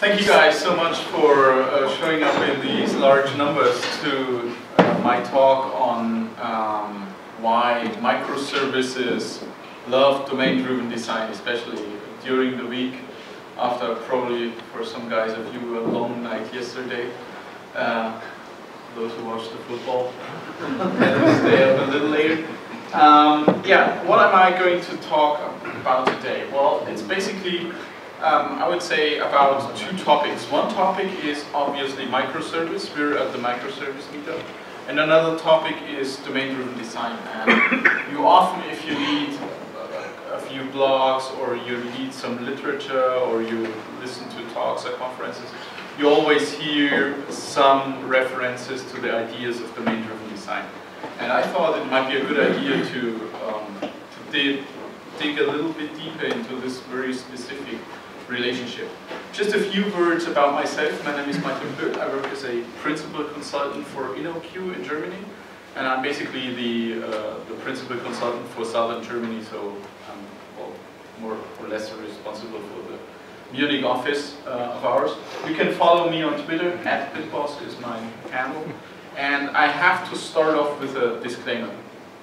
Thank you guys so much for showing up in these large numbers to my talk on why microservices love domain-driven design, especially during the week after probably for some guys of you a long night yesterday. Those who watched the football had to stay up a little later. Yeah, what am I going to talk about today? Well, it's basically I would say about two topics. One topic is obviously microservice. We're at the Microservice Meetup. And another topic is domain-driven design. And you often, if you read a few blogs or you read some literature or you listen to talks at conferences, you always hear some references to the ideas of domain-driven design. And I thought it might be a good idea to dig a little bit deeper into this very specific relationship. Just a few words about myself. My name is Plöd. I work as a principal consultant for InnoQ in Germany, and I'm basically the principal consultant for Southern Germany, so I'm well, more or less responsible for the Munich office of ours. You can follow me on Twitter, @bitboss is my handle, and I have to start off with a disclaimer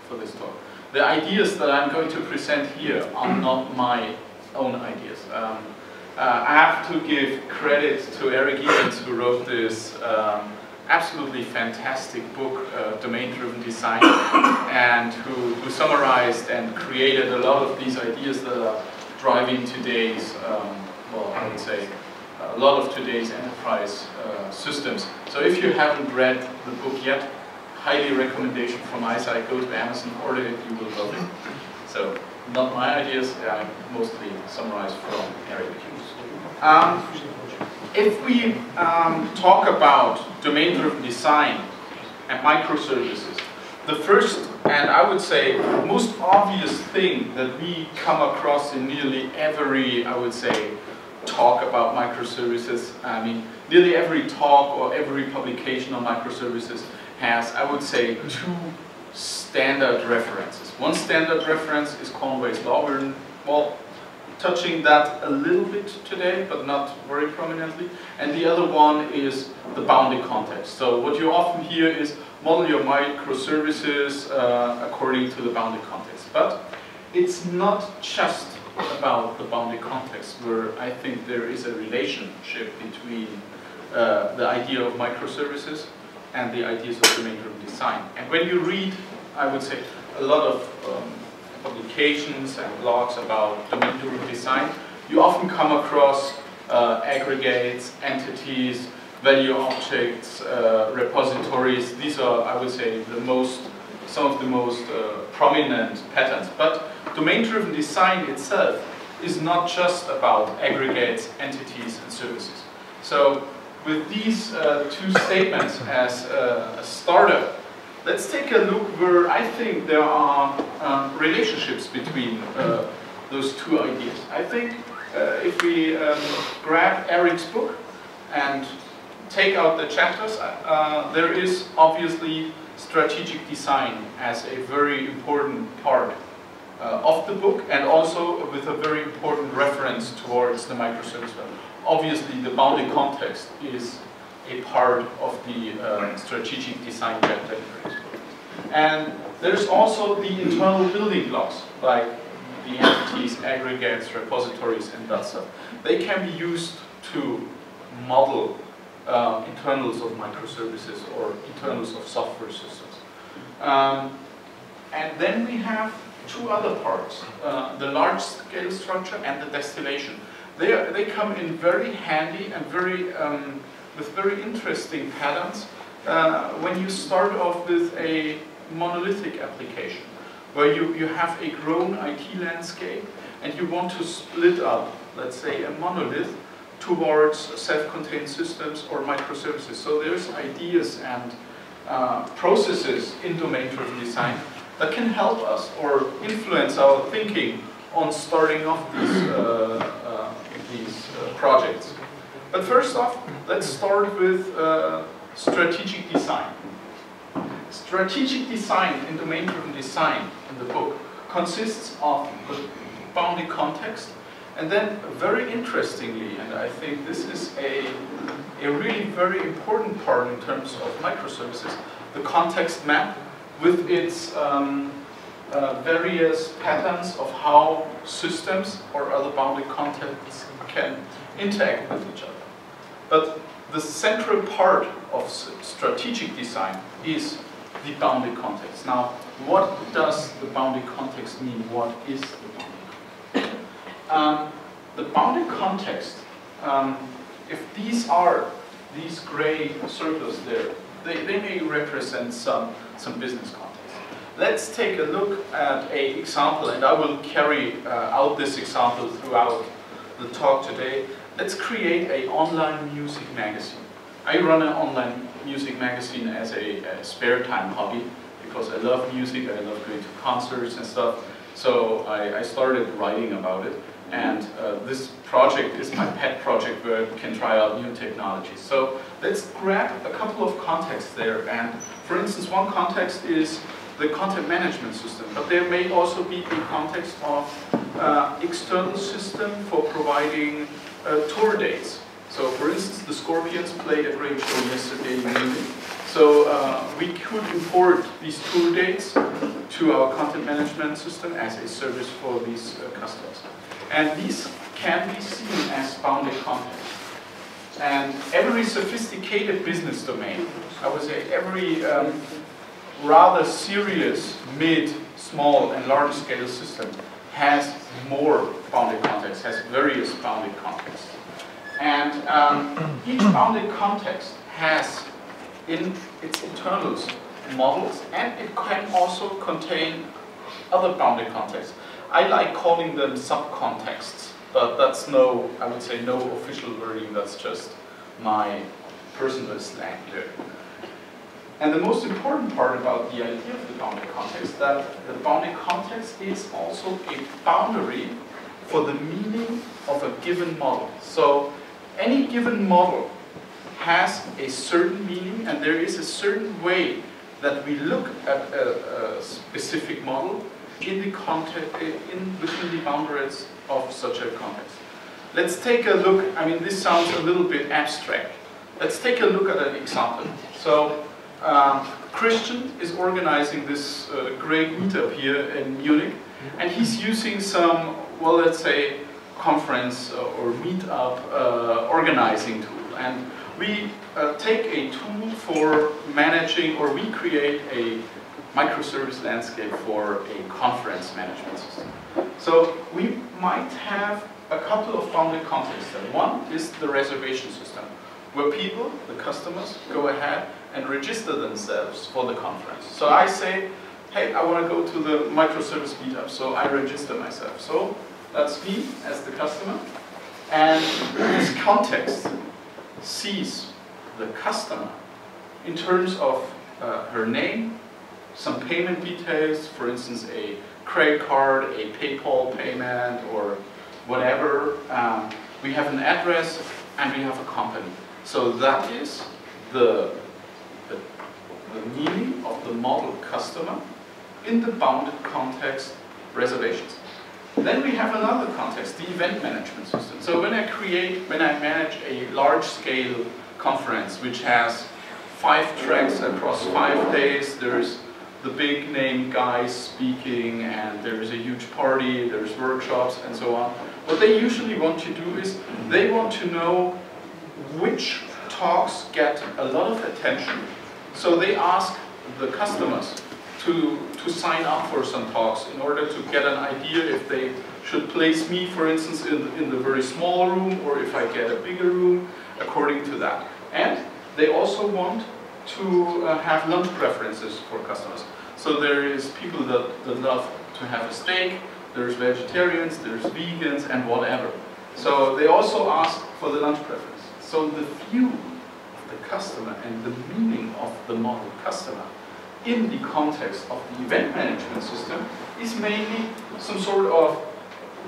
for this talk. The ideas that I'm going to present here are not my own ideas. I have to give credit to Eric Evans, who wrote this absolutely fantastic book, Domain-Driven Design, and who summarized and created a lot of these ideas that are driving today's, well, I would say, a lot of today's enterprise systems. So if you haven't read the book yet, highly recommendation from my side, go to Amazon, order it, you will love it. So, not my ideas, I mostly summarized from Eric. If we talk about domain-driven design and microservices, the first and I would say most obvious thing that we come across in nearly every, I would say, talk about microservices, I mean, nearly every talk or every publication on microservices has, I would say, two standard references. One standard reference is Conways law. We're, well, touching that a little bit today, but not very prominently. And the other one is the bounded context. So what you often hear is model your microservices according to the bounded context. But it's not just about the bounded context, where I think there is a relationship between the idea of microservices and the ideas of domain-driven design. And when you read, I would say, a lot of publications and blogs about domain-driven design, you often come across aggregates, entities, value objects, repositories. These are, I would say, some of the most prominent patterns. But domain-driven design itself is not just about aggregates, entities, and services. So with these two statements as a starter, let's take a look where I think there are relationships between those two ideas. I think if we grab Eric's book and take out the chapters, there is obviously strategic design as a very important part of the book, and also with a very important reference towards the microservice level. Obviously, the bounded context is a part of the strategic design chapter. And there's also the internal building blocks, like the entities, aggregates, repositories, and that stuff. They can be used to model internals of microservices or internals of software systems. And then we have two other parts, the large-scale structure and the distillation. They come in very handy and with very interesting patterns when you start off with a monolithic application, where you have a grown IT landscape and you want to split up, let's say, a monolith towards self-contained systems or microservices. So there's ideas and processes in domain-driven design that can help us or influence our thinking on starting off these projects. But first off, let's start with strategic design. Strategic design in domain-driven design in the book consists of the bounded context And then, very interestingly, and I think this is a really very important part in terms of microservices, the context map with its various patterns of how systems or other bounded contexts can interact with each other. But the central part of strategic design is the bounded context. Now, what does the bounded context mean? What is the bounded context? The bounded context, if these are these gray circles there, they may represent some business context. Let's take a look at an example, and I will carry out this example throughout the talk today. Let's create an online music magazine. I run an online music magazine as a spare time hobby because I love music, I love going to concerts and stuff. So I started writing about it, and this project is my pet project where I can try out new technologies. So let's grab a couple of contexts there, and for instance, one context is the content management system, but there may also be a context of external system for providing tour dates. So for instance, the Scorpions played a great show yesterday in Munich. So we could import these tour dates to our content management system as a service for these customers. And these can be seen as bounded context. And every sophisticated business domain, I would say every rather serious mid, small, and large scale system has more bounded context, has various bounded contexts. And each bounded context has in its internals models, and it can also contain other bounded contexts. I like calling them subcontexts, but that's no, I would say no official wording, that's just my personal slang there. And the most important part about the idea of the bounded context, that the bounded context is also a boundary for the meaning of a given model. So any given model has a certain meaning, and there is a certain way that we look at a specific model in the context, within the boundaries of such a context. Let's take a look. I mean, this sounds a little bit abstract. Let's take a look at an example. So Christian is organizing this great meetup here in Munich, and he's using some, well, let's say, conference or meetup organizing tool. And we take a tool for managing, or we create a microservice landscape for a conference management system. So we might have a couple of bounded contexts there. One is the reservation system, where people, the customers, go ahead and register themselves for the conference. So I say, hey, I want to go to the Microservice Meetup, so I register myself. So that's me as the customer. And this context sees the customer in terms of her name, some payment details, for instance, a credit card, a PayPal payment, or whatever. We have an address, and we have a company. So that is the meaning of the model customer in the bounded context reservations. Then we have another context, the event management system. So when I manage a large-scale conference which has 5 tracks across 5 days, there's the big name guys speaking, and there's a huge party, there's workshops, and so on. What they usually want to do is they want to know which talks get a lot of attention. So they ask the customers to sign up for some talks in order to get an idea if they should place me, for instance, in the very small room, or if I get a bigger room, according to that. And they also want to have lunch preferences for customers. So there is people that love to have a steak, there's vegetarians, there's vegans, and whatever. So they also ask for the lunch preference. So the view of the customer and the meaning of the model customer in the context of the event management system is mainly some sort of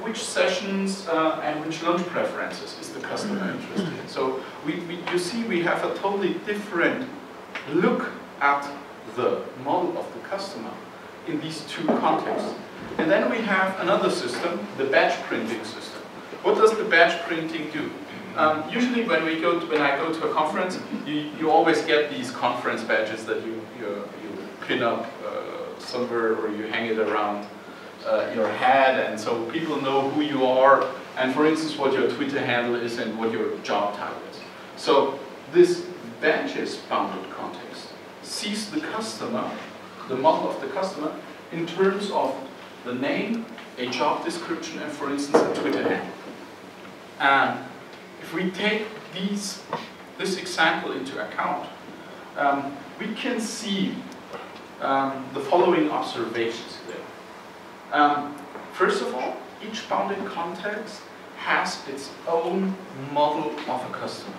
which sessions and which lunch preferences is the customer interested in. So you see we have a totally different look at the model of the customer in these two contexts. And then we have another system, the batch printing system, what does the badge printing do? Usually when I go to a conference, you always get these conference badges that you pin up somewhere, or you hang it around your head, and so people know who you are, and for instance what your Twitter handle is and what your job title is. So this badges bounded context sees the customer, the model of the customer, in terms of the name, a job description, and for instance a Twitter handle. And if we take this example into account, we can see the following observations there. First of all, each bounded context has its own model of a customer.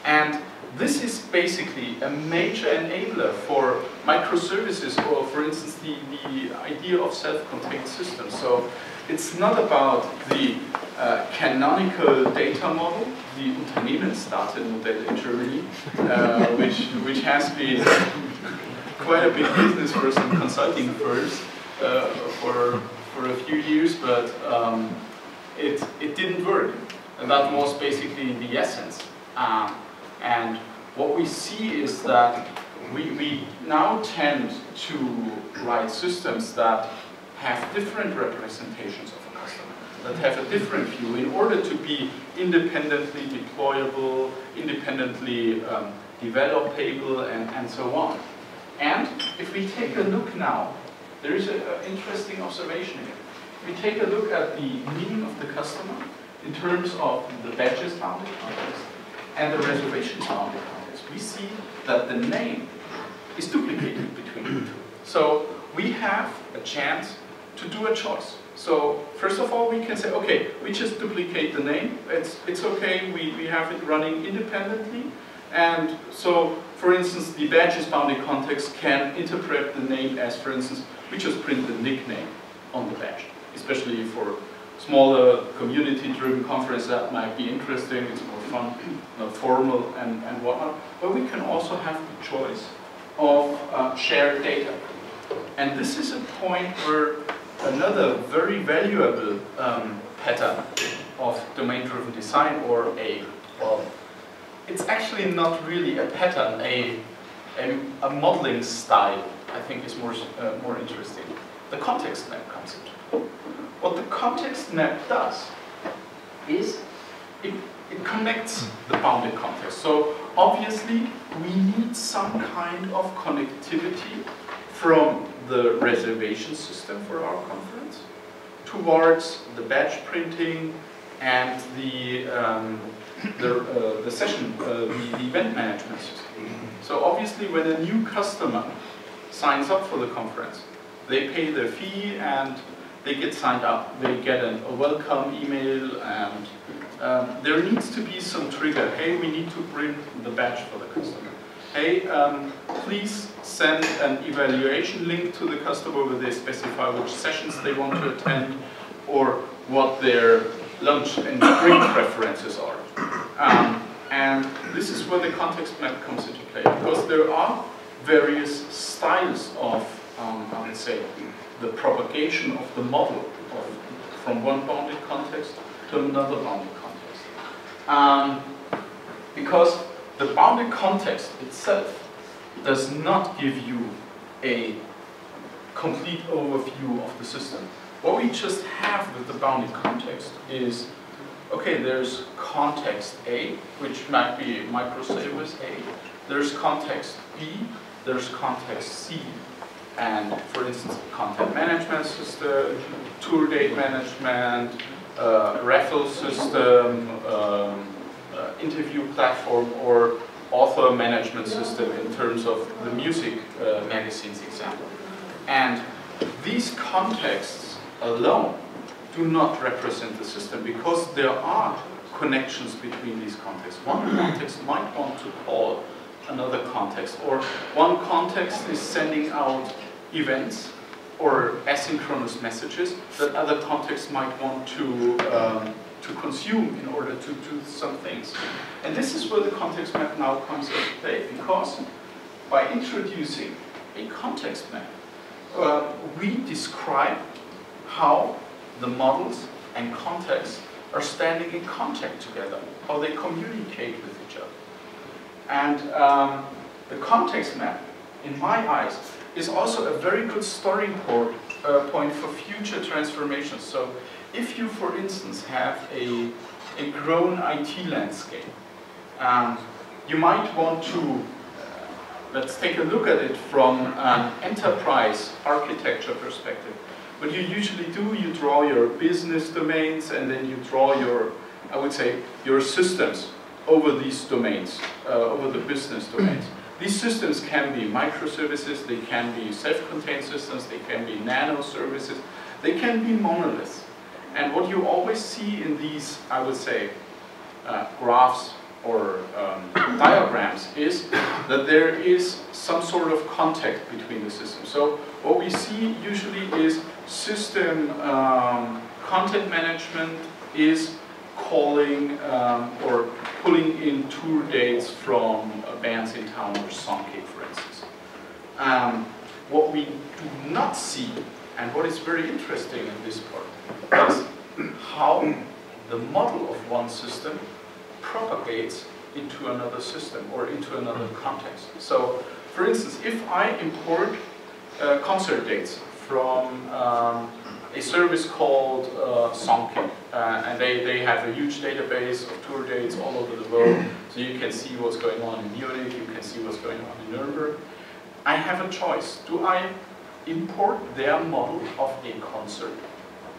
And this is basically a major enabler for microservices, or for instance the idea of self-contained systems. So it's not about the canonical data model, the Unternehmensdatenmodell in Germany, which has been quite a big business for some consulting firms for a few years, but it didn't work. And that was basically the essence. And what we see is that we now tend to write systems that have different representations of a customer, that have a different view in order to be independently deployable, independently developable, and so on. And if we take a look now, there is an interesting observation here. If we take a look at the meaning of the customer in terms of the badges bounded context and the reservations bounded context, we see that the name is duplicated between the two. So we have a chance to do a choice. So first of all, we can say, okay, we just duplicate the name. It's okay, we have it running independently. And so, for instance, the badges bounded context can interpret the name as, for instance, we just print the nickname on the badge, especially for smaller community-driven conferences. That might be interesting, it's more fun, not formal and whatnot. But we can also have the choice of shared data. And this is a point where another very valuable pattern of domain-driven design, or well, it's actually not really a pattern, a modeling style, I think is more interesting. The context map comes into it. What the context map does is it connects the bounded context. So obviously we need some kind of connectivity from the reservation system for our conference towards the badge printing and the session, the event management system. So obviously when a new customer signs up for the conference, they pay their fee and they get signed up. They get a welcome email, and there needs to be some trigger. Hey, we need to print the badge for the customer. Hey, please send an evaluation link to the customer where they specify which sessions they want to attend or what their lunch and drink preferences are. And this is where the context map comes into play, because there are various styles of, I would say, the propagation of the model from one bounded context to another bounded context. Because the bounded context itself does not give you a complete overview of the system. What we just have with the bounded context is, okay, there's context A, which might be microservice A. There's context B, there's context C. And for instance, content management system, tour date management, raffle system, interview platform, or author management system in terms of the music magazines example. And these contexts alone do not represent the system, because there are connections between these contexts. One context might want to call another context, or one context is sending out events or asynchronous messages that other contexts might want to consume in order to do some things. And this is where the context map now comes into play, because by introducing a context map, we describe how the models and contexts are standing in contact together, how they communicate with each other. And the context map, in my eyes, is also a very good starting point for future transformations. So if you, for instance, have a grown IT landscape, you might want to, let's take a look at it from an enterprise architecture perspective. What you usually do, you draw your business domains and then you draw your, I would say, your systems over these domains, over the business domains. These systems can be microservices, they can be self-contained systems, they can be nano services, they can be monoliths. And what you always see in these, I would say, graphs or diagrams is that there is some sort of contact between the systems. So what we see usually is system content management is calling or pulling in tour dates from bands in town or Songcake, for instance. What we do not see, and what is very interesting in this part, is how the model of one system propagates into another system or into another context. So, for instance, if I import concert dates from a service called Songcake, and they have a huge database of tour dates all over the world, so you can see what's going on in Munich, you can see what's going on in Nuremberg. I have a choice. Do I import their model of a concert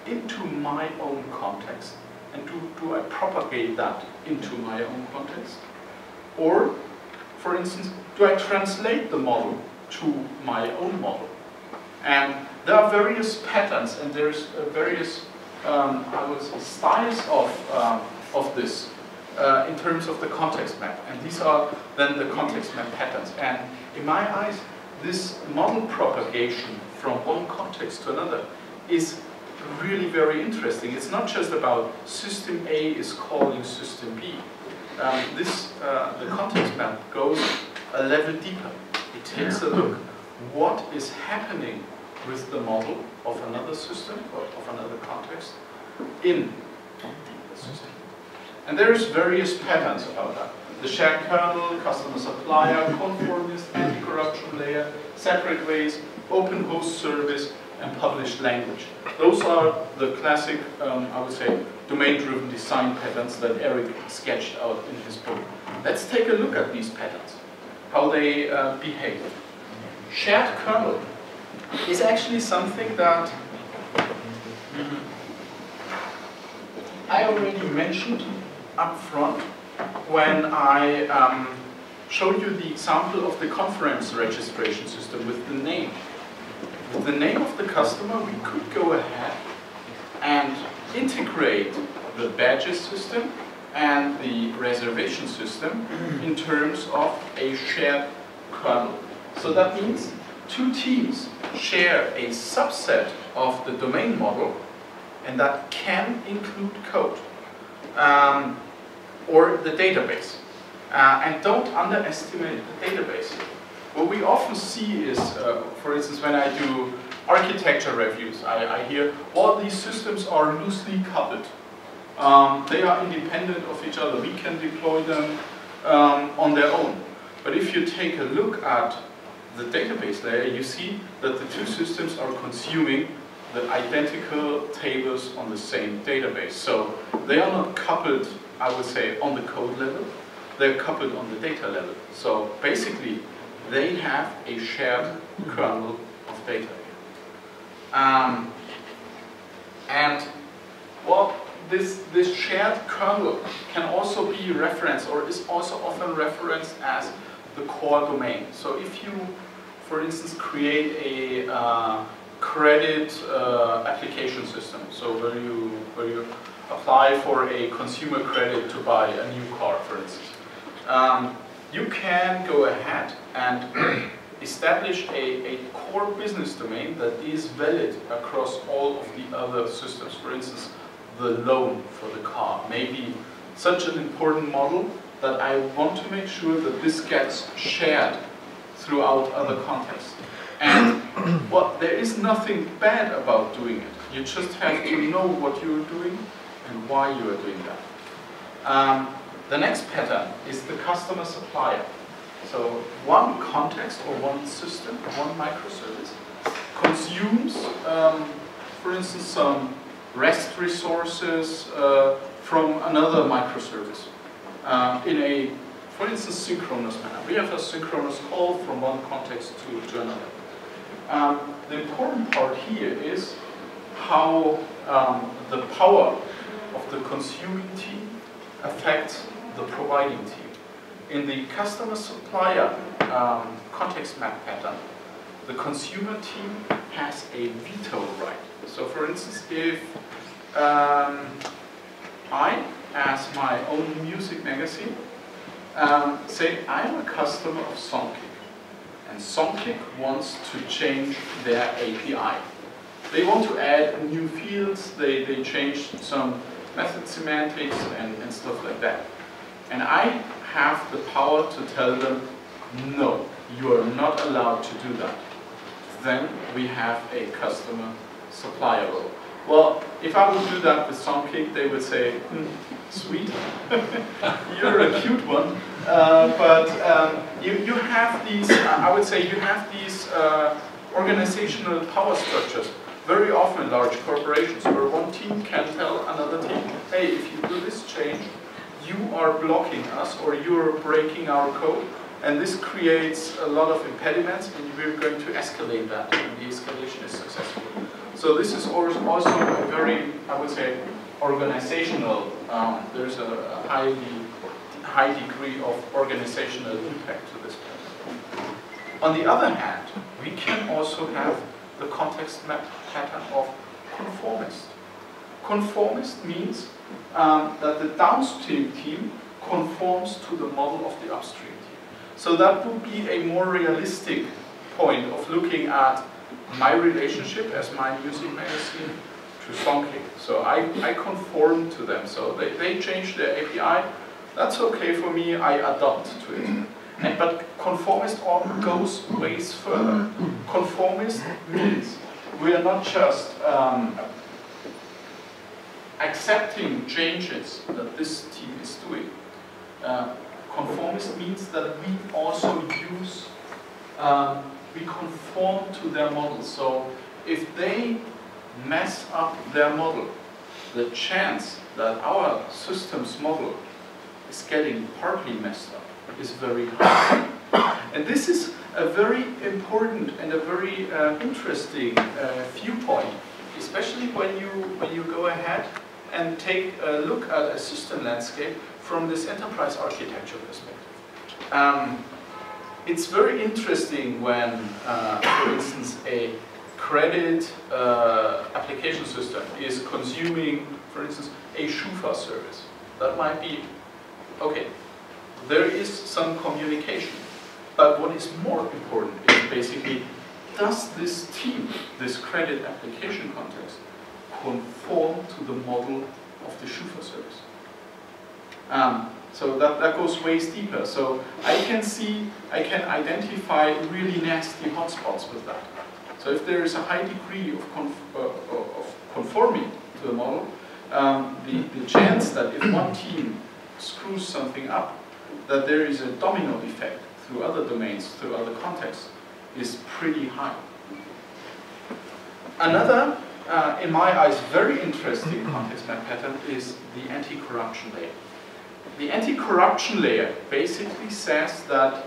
into my own context? And do I propagate that into my own context? Or, for instance, do I translate the model to my own model? And there are various patterns and there's various I would say, styles of this in terms of the context map. And these are then the context map patterns. And in my eyes, this model propagation from one context to another is really very interesting. It's not just about system A is calling system B. The context map goes a level deeper. It takes a look what is happening with the model of another system or of another context in the system. And there's various patterns about that. The shared kernel, customer supplier, conformist, anti-corruption layer, separate ways, open host service, and published language. Those are the classic, I would say, domain-driven design patterns that Eric sketched out in his book. Let's take a look at these patterns, how they behave. Shared kernel is actually something that I already mentioned up front when I showed you the example of the conference registration system with the name. With the name of the customer, we could go ahead and integrate the badges system and the reservation system in terms of a shared kernel. So that means two teams share a subset of the domain model, and that can include code or the database. And don't underestimate the database. What we often see is, for instance, when I do architecture reviews, I hear, well, these systems are loosely coupled. They are independent of each other. We can deploy them on their own. But if you take a look at the database layer, you see that the two systems are consuming the identical tables on the same database. So they are not coupled, I would say, on the code level. They're coupled on the data level. So basically, they have a shared kernel of data. And well, this shared kernel can also be referenced, or is also often referenced as the core domain. So if you, for instance, create a credit application system, so where you apply for a consumer credit to buy a new car, for instance, you can go ahead and establish a core business domain that is valid across all of the other systems. For instance, the loan for the car may be such an important model that I want to make sure that this gets shared throughout other contexts. And well, there is nothing bad about doing it. You just have to know what you're doing, and why you are doing that. The next pattern is the customer supplier. So one context or one system, one microservice, consumes, for instance, some REST resources from another microservice in a, for instance, synchronous manner. We have a synchronous call from one context to another. The important part here is how the power of the consuming team affects the providing team. In the customer supplier context map pattern, the consumer team has a veto right. So for instance, if I, as my own music magazine, say I'm a customer of Songkick, and Songkick wants to change their API. They want to add new fields, they change some method semantics and stuff like that. And I have the power to tell them, no, you are not allowed to do that. Then we have a customer supplier role. Well, if I would do that with Songkick, they would say, sweet, you're a cute one. But you have these, I would say, you have these organizational power structures. Very often in large corporations where one team can tell another team, hey, if you do this change, you are blocking us or you're breaking our code. And this creates a lot of impediments, and we're going to escalate that, and the escalation is successful. So this is also a very, I would say, organizational, there's a high degree of organizational impact to this pattern. On the other hand, we can also have the context map pattern of conformist. Conformist means that the downstream team conforms to the model of the upstream team. So that would be a more realistic point of looking at my relationship as my music magazine to Songkick. So I conform to them. So they change their API. That's okay for me. I adapt to it. But conformist goes ways further. Conformist means we are not just accepting changes that this team is doing. Conformist means that we also use, we conform to their model. So if they mess up their model, the chance that our system's model is getting partly messed up is very high. And this is a very important and a very interesting viewpoint, especially when you go ahead and take a look at a system landscape from this enterprise architecture perspective. It's very interesting when, for instance, a credit application system is consuming, for instance, a Schufa service. That might be, okay, there is some communication. But what is more important is basically, does this team, this credit application context, conform to the model of the Schufa service? So that goes way deeper. So I can identify really nasty hotspots with that. So if there is a high degree of conforming to the model, the chance that if one team screws something up, that there is a domino effect through other domains, through other contexts, is pretty high. Another, in my eyes, very interesting context map pattern is the anti-corruption layer. The anti-corruption layer basically says that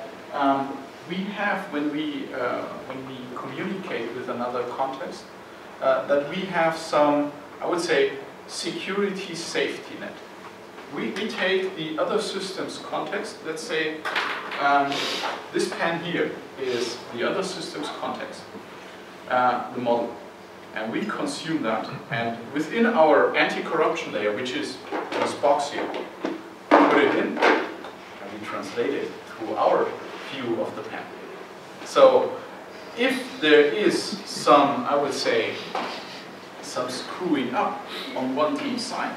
we have, when we communicate with another context, that we have some, I would say, security safety net. We take the other system's context. Let's say this pen here is the other system's context, the model. And we consume that. And within our anti-corruption layer, which is this box here, put it in, and we translate it through our view of the pen. So if there is some, I would say, some screwing up on one team's side,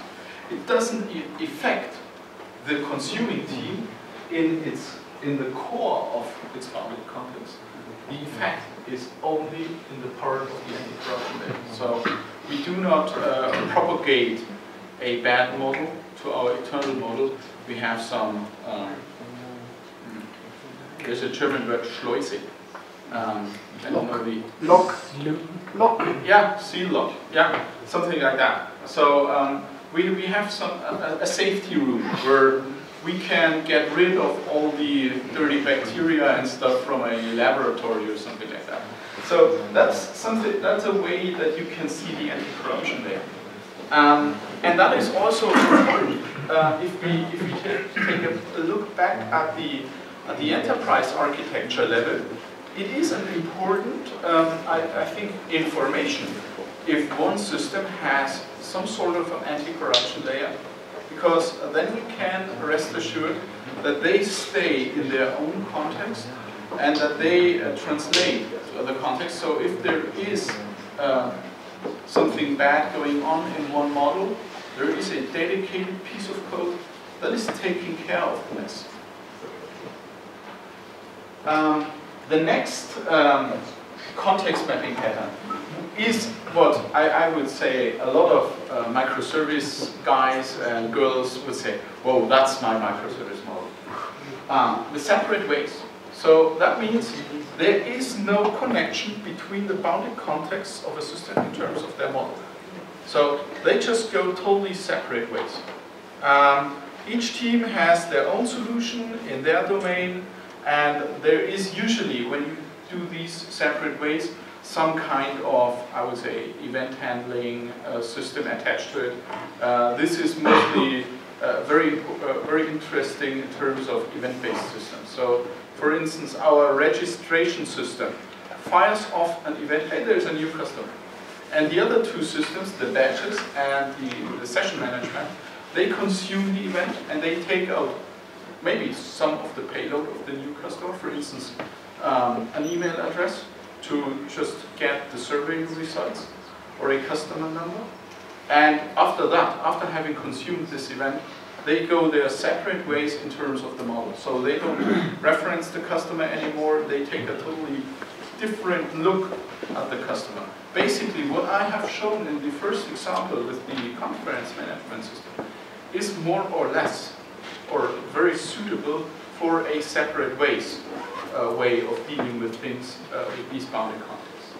it doesn't affect the consuming team in the core of its public context. The effect is only in the part of the anti-corruption layer. So we do not propagate a bad model to our internal model, we have some, there's a German word, Schleuse. I don't know the... Lock. Yeah, seal lock. Yeah, something like that. So we have a safety room where we can get rid of all the dirty bacteria and stuff from a laboratory or something like that. So that's a way that you can see the anti-corruption there. And that is also important if we take a look back at the enterprise architecture level. It is an important, I think, information if one system has some sort of an anti-corruption layer, because then you can rest assured that they stay in their own context and that they translate to other contexts. So if there is something bad going on in one model, there is a dedicated piece of code that is taking care of this. The next context mapping pattern is what I would say a lot of microservice guys and girls would say, whoa, that's my microservice model. The separate ways. So that means there is no connection between the bounded contexts of a system in terms of their model. So they just go totally separate ways. Each team has their own solution in their domain, and there is usually, when you do these separate ways, some kind of, I would say, event handling system attached to it. This is mostly very interesting in terms of event-based systems. So, for instance, our registration system fires off an event, hey, there's a new customer. And the other two systems, the batches and the session management, they consume the event and they take out maybe some of the payload of the new customer, for instance, an email address to just get the survey results or a customer number. And after that, after having consumed this event, they go their separate ways in terms of the model. So they don't reference the customer anymore, they take a totally different look at the customer. Basically, what I have shown in the first example with the conference management system is more or less, or very suitable for a separate ways way of dealing with things with these bounded contexts.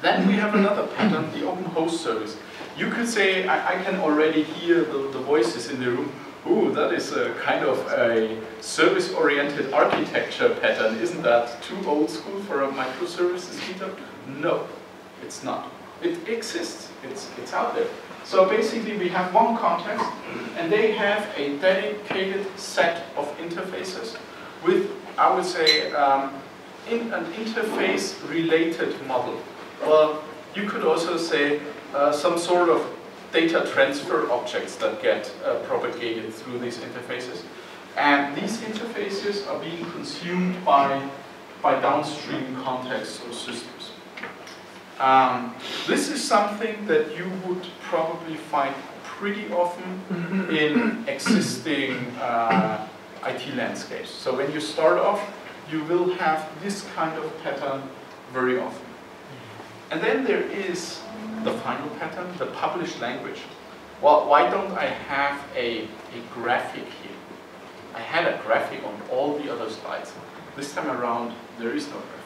Then we have another pattern, the open host service. You could say, I can already hear the voices in the room, ooh, that is a kind of a service-oriented architecture pattern. Isn't that too old school for a microservices meetup? No, it's not. It exists, it's out there. So basically we have one context, and they have a dedicated set of interfaces with, I would say, in an interface-related model. Well, you could also say some sort of data transfer objects that get propagated through these interfaces. And these interfaces are being consumed by downstream contexts or systems. This is something that you would probably find pretty often in existing IT landscapes. So when you start off, you will have this kind of pattern very often. And then there is the final pattern, the published language. Well, why don't I have a graphic here? I had a graphic on all the other slides. This time around, there is no graphic.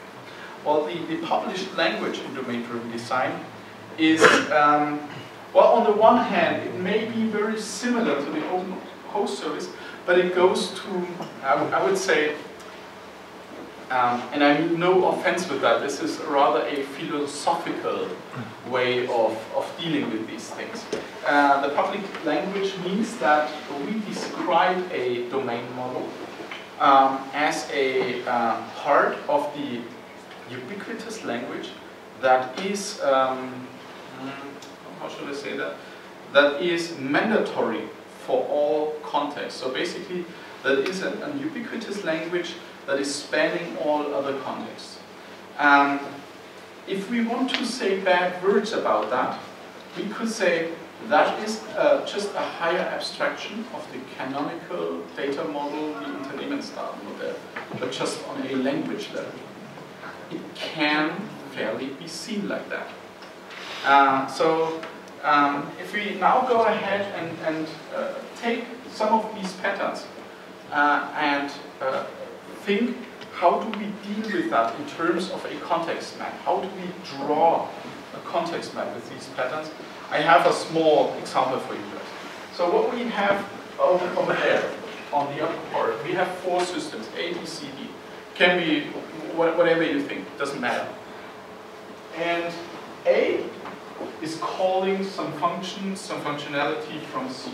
Well, the published language in domain-driven design is, well, on the one hand, it may be very similar to the open host service, but it goes to, I would say, and I mean no offense with that, this is rather a philosophical way of dealing with these things. The public language means that we describe a domain model as a part of the ubiquitous language that is, how should I say that? That is mandatory for all contexts. So basically, that is an ubiquitous language that is spanning all other contexts. If we want to say bad words about that, we could say that is just a higher abstraction of the canonical data model, the Unternehmen style model, but just on a language level. It can fairly be seen like that. If we now go ahead and take some of these patterns and think, how do we deal with that in terms of a context map? How do we draw a context map with these patterns? I have a small example for you guys. So what we have over there on the upper part, we have 4 systems, A, B, C, D. Can be whatever you think, doesn't matter. And A is calling some function, some functionality from C.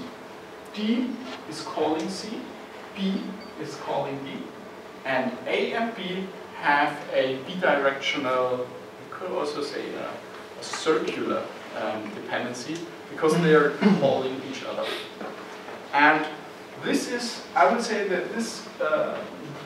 D is calling C. B is calling D. And A and B have a bidirectional, you could also say a circular dependency, because they are calling each other. And this is, I would say that this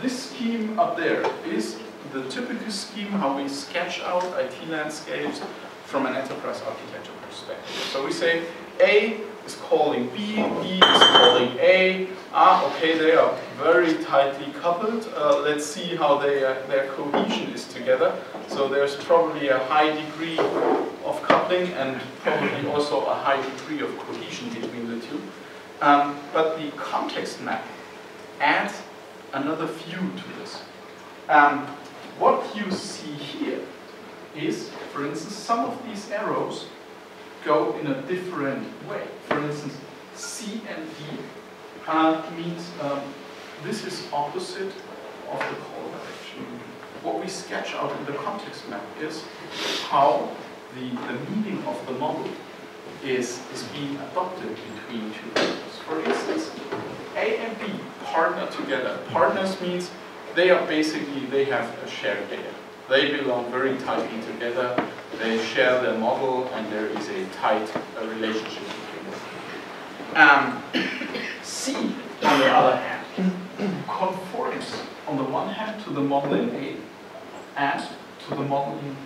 scheme up there is the typical scheme how we sketch out IT landscapes from an enterprise architecture perspective. So we say A is calling B, B is calling A. Okay, they are very tightly coupled. Let's see how their cohesion is together. So there's probably a high degree of coupling and probably also a high degree of cohesion between the two. But the context map adds another view to this. What you see here is, for instance, some of these arrows go in a different way. For instance, C and D means this is opposite of the call direction. What we sketch out in the context map is how the meaning of the model is being adopted between two models. For instance, A and B partner together. Partners means they are basically, they have a shared data. They belong very tightly together. They share their model, and there is a tight relationship between them. C, on the other hand, conforms on the one hand to the model in A and to the model in D,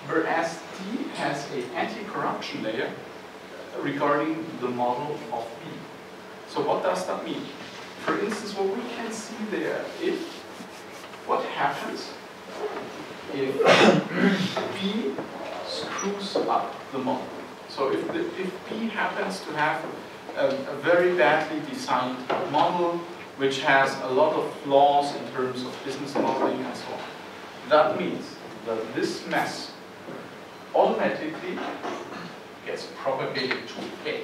whereas D has an anti-corruption layer regarding the model of B. So what does that mean? For instance, what we can see there is what happens if B screws up the model. So if B happens to have a very badly designed model which has a lot of flaws in terms of business modeling and so on, that means that this mess automatically gets propagated to A,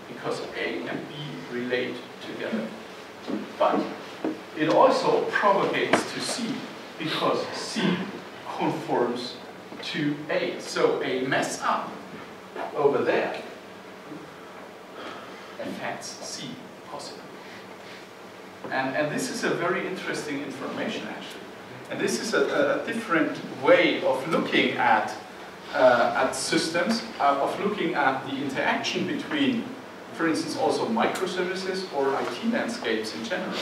because A and B relate together. But it also propagates to C, because C conforms to A. So a mess up over there affects C possibly. And this is a very interesting information actually. And this is a different way of looking at systems, of looking at the interaction between, for instance, also microservices or IT landscapes in general.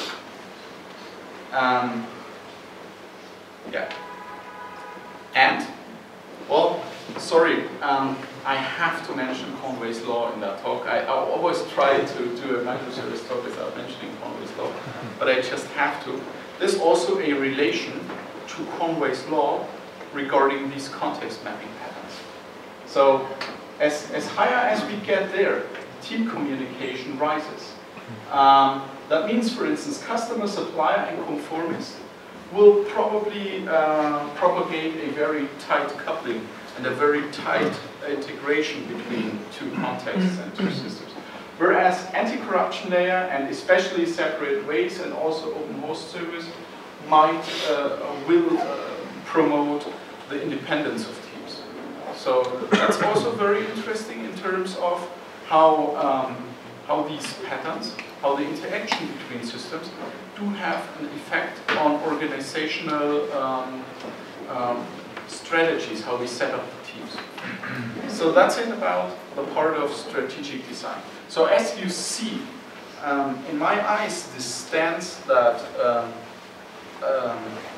Yeah. And, well, sorry, I have to mention Conways law in that talk. I always try to do a microservice talk without mentioning Conways law, but I just have to. There's also a relation to Conways law regarding these context mapping patterns. So, as higher as we get there, team communication rises. That means, for instance, customer, supplier, and conformist will probably propagate a very tight coupling and a very tight integration between two contexts and two systems. Whereas anti-corruption layer, and especially separate ways and also open host service, will promote the independence of teams. So that's also very interesting in terms of how these patterns, how the interaction between systems do have an effect on organizational strategies, how we set up the teams. So that's it about the part of strategic design. So as you see, in my eyes, this stance that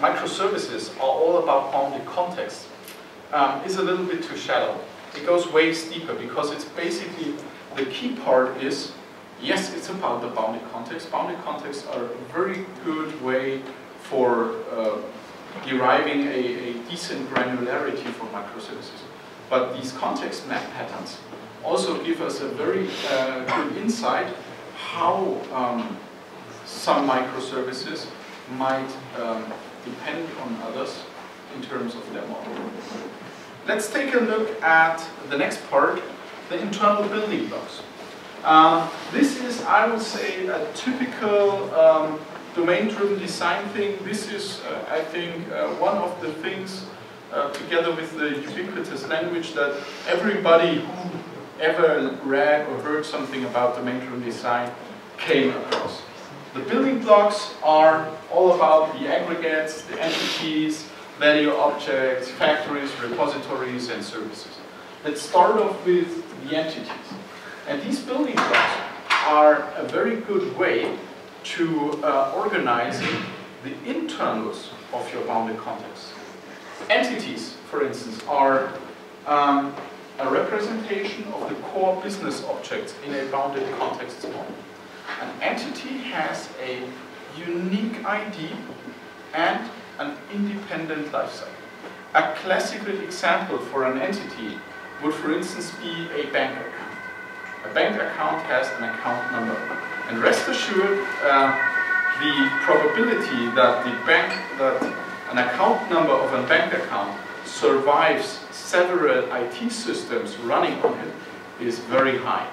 microservices are all about bounded context is a little bit too shallow. It goes way steeper because it's basically, the key part is, yes, it's about the bounded context. Bounded contexts are a very good way for deriving a decent granularity for microservices. But these context map patterns also give us a very good insight how some microservices might depend on others in terms of their model. Let's take a look at the next part, the internal building blocks. This is, I would say, a typical domain-driven design thing. This is, I think, one of the things, together with the ubiquitous language, that everybody who ever read or heard something about domain-driven design came across. The building blocks are all about the aggregates, the entities, value objects, factories, repositories, and services. Let's start off with the entities. And these building blocks are a very good way to organizing the internals of your bounded context. Entities, for instance, are a representation of the core business objects in a bounded context model. An entity has a unique ID and an independent lifecycle. A classical example for an entity would, for instance, be a bank account. A bank account has an account number. And rest assured, the probability that an account number of a bank account survives several IT systems running on it is very high.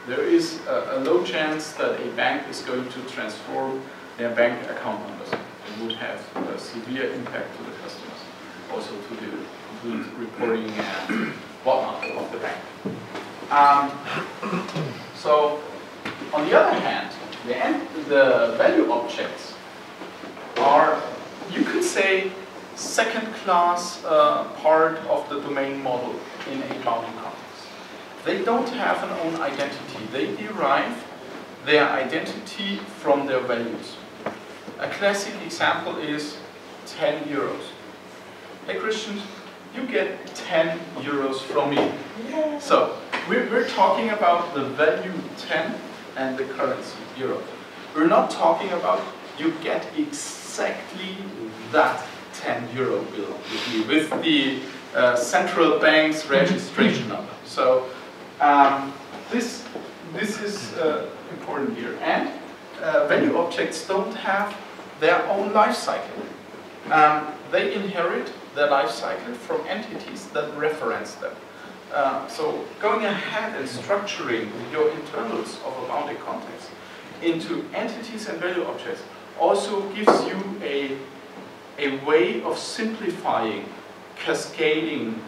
There is a low chance that a bank is going to transform their bank account numbers. It would have a severe impact to the customers, also to the complete reporting and whatnot of the bank. So, on the other hand, the value objects are, you could say, second-class part of the domain model in a bounding context. They don't have an own identity. They derive their identity from their values. A classic example is 10 euros. Hey Christian, you get 10 euros from me. Yeah. So, we're talking about the value 10 and the currency, euro. We're not talking about you get exactly that 10 euro bill with the central bank's registration number. So this is important here. And value objects don't have their own life cycle. They inherit their life cycle from entities that reference them. So going ahead and structuring your internals of a bounded context into entities and value objects also gives you a way of simplifying cascading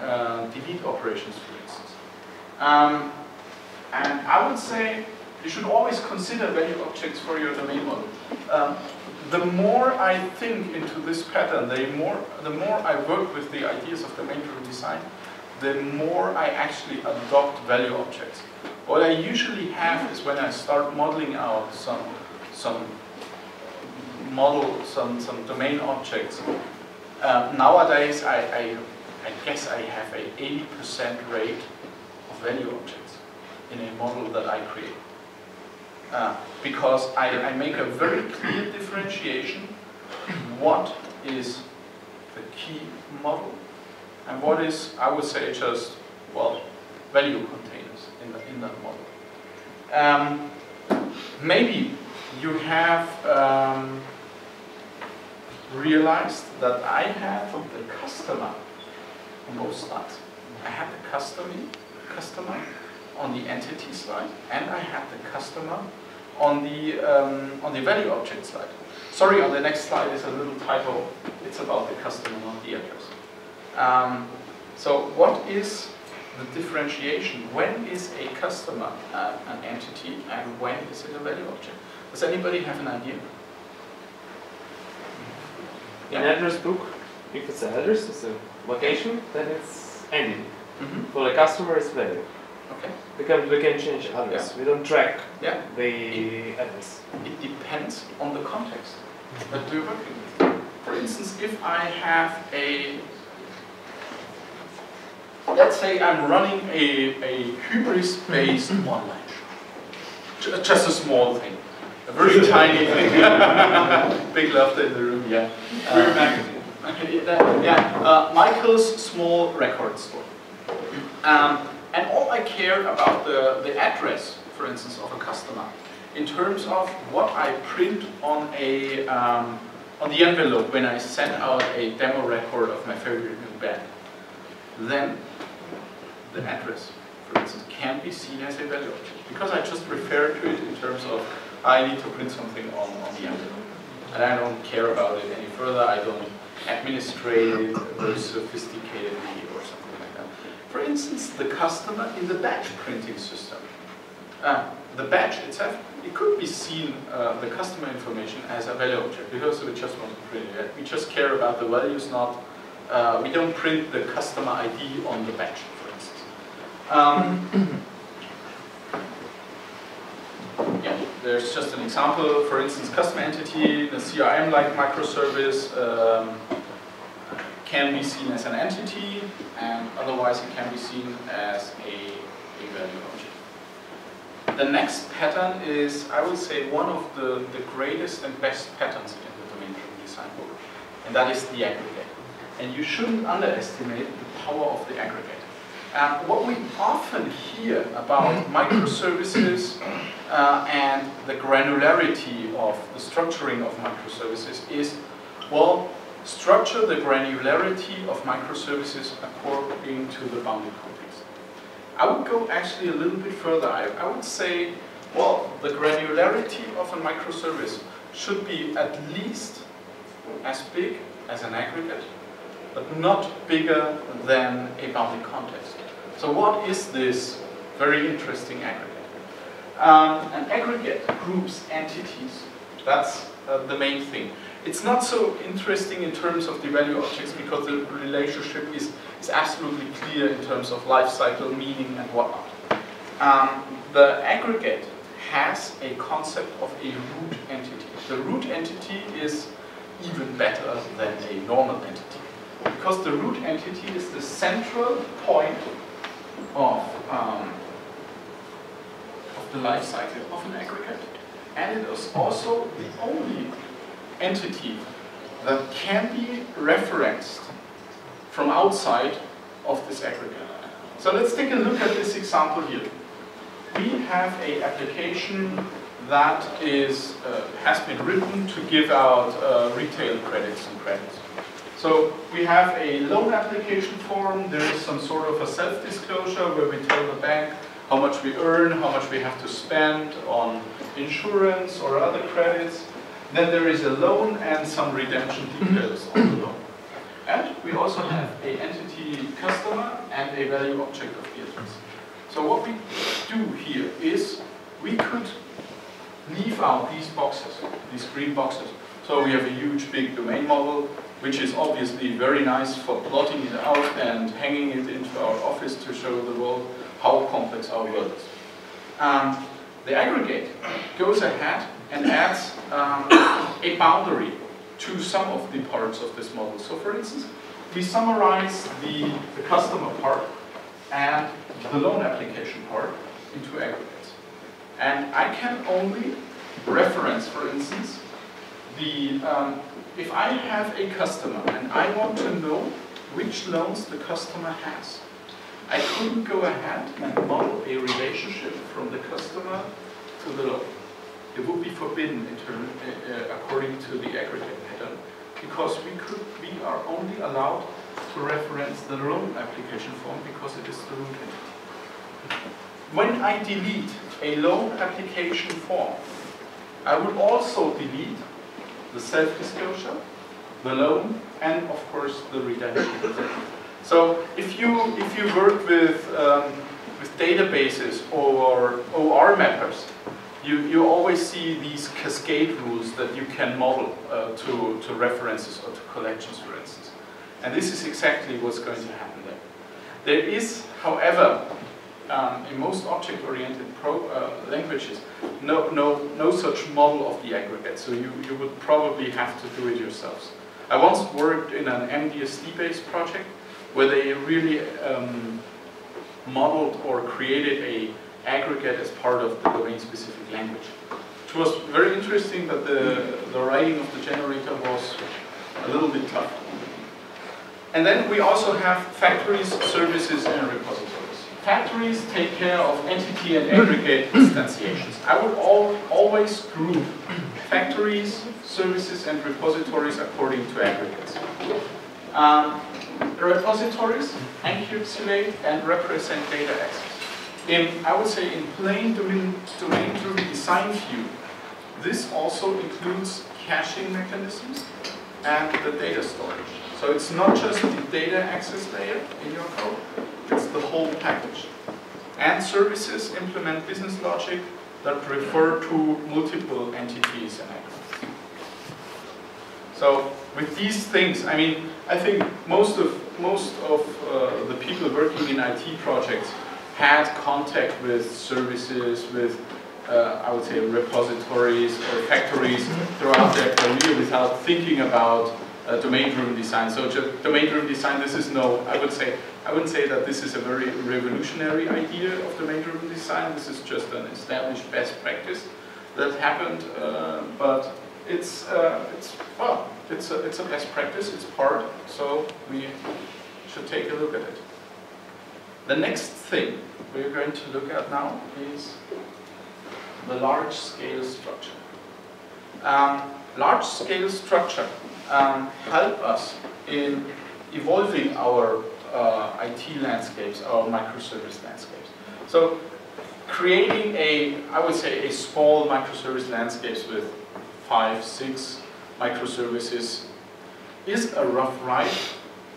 delete operations, for instance. And I would say you should always consider value objects for your domain model. The more I think into this pattern, the more I work with the ideas of domain-driven design, the more I actually adopt value objects. What I usually have is when I start modeling out some domain objects. Nowadays, I guess I have an 80% rate of value objects in a model that I create. Because I make a very clear differentiation. What is the key model? And what is, I would say, just, well, value containers in that model. Maybe you have realized that I have the customer on both sides. I have the customer on the entity side, and I have the customer on the value object side. Sorry, on the next slide is a little typo. It's about the customer, not the address. So what is the differentiation? When is a customer an entity, and when is it a value object? Does anybody have an idea? In address book, if it's an address, it's a location, then it's entity. For the customer, it's value. Okay. Because we can change address. Yeah. We don't track the address. It depends on the context that we're working with. For instance, if I have let's say I'm running a hubris-based online shop. Just a small thing. A very tiny thing. Big laughter in the room, yeah. Magazine. Michael's small record store. And all I care about the address, for instance, of a customer, in terms of what I print on the envelope when I send out a demo record of my favorite new band, then the address, for instance, can be seen as a value object, because I just refer to it in terms of I need to print something on the envelope. And I don't care about it any further. I don't administrate it very sophisticatedly or something like that. For instance, the customer in the batch printing system. The batch itself, it could be seen, the customer information, as a value object, because we just want to print it. We just care about the values, not, we don't print the customer ID on the batch, for instance. Yeah, there's just an example. For instance, custom entity, the CRM like microservice can be seen as an entity, and otherwise it can be seen as a value object. The next pattern is, I would say, one of the greatest and best patterns in the domain-driven design world, and that is the aggregate. And you shouldn't underestimate the power of the aggregate. What we often hear about microservices and the granularity of the structuring of microservices is, well, structure the granularity of microservices according to the bounded context. I would go actually a little bit further. I would say, well, the granularity of a microservice should be at least as big as an aggregate, but not bigger than a bounded context. So what is this very interesting aggregate? An aggregate groups entities. That's the main thing. It's not so interesting in terms of the value objects because the relationship is absolutely clear in terms of life cycle, meaning, and whatnot. The aggregate has a concept of a root entity. The root entity is even better than a normal entity, because the root entity is the central point of the life cycle of an aggregate, and it is also the only entity that can be referenced from outside of this aggregate. So let's take a look at this example here. We have an application that has been written to give out retail credits and credits. So we have a loan application form. There is some sort of a self-disclosure where we tell the bank how much we earn, how much we have to spend on insurance or other credits. Then there is a loan and some redemption details on the loan. And we also have an entity customer and a value object of the address. So what we do here is we could leave out these boxes, these green boxes. So we have a huge big domain model, which is obviously very nice for plotting it out and hanging it into our office to show the world how complex our world is. The aggregate goes ahead and adds a boundary to some of the parts of this model. So for instance, we summarize the customer part and the loan application part into aggregates. And I can only reference, for instance, if I have a customer and I want to know which loans the customer has, I couldn't go ahead and model a relationship from the customer to the loan. It would be forbidden according to the aggregate pattern, because we are only allowed to reference the loan application form because it is the root entity. When I delete a loan application form, I would also delete the self-disclosure, the loan, and of course the redemption. So if you work with databases or OR mappers, you always see these cascade rules that you can model to references or to collections, for instance. And this is exactly what's going to happen there. There is, however, in most object-oriented languages, no such model of the aggregate, so you would probably have to do it yourselves. I once worked in an MDSD-based project where they really modeled or created an aggregate as part of the domain-specific language. It was very interesting, but the writing of the generator was a little bit tough. And then we also have factories, services, and repositories. factories take care of entity and aggregate instantiations. I would always group factories, services, and repositories according to aggregates. The repositories encapsulate and represent data access. I would say in plain domain-driven design view, this also includes caching mechanisms and the data storage. So it's not just the data access layer in your code, it's the whole package. And services implement business logic that refer to multiple entities and aggregates. So with these things, I mean, I think most of the people working in IT projects had contact with services, with I would say repositories or factories throughout their career without thinking about domain-driven design. So just domain-driven design, this is I wouldn't say that this is a very revolutionary idea of domain-driven design. This is just an established best practice that happened, but it's a best practice. It's part, so we should take a look at it. The next thing we're going to look at now is the large-scale structure. Large-scale structure help us in evolving our IT landscapes, our microservice landscapes. So creating I would say a small microservice landscapes with 5, 6 microservices is a rough ride,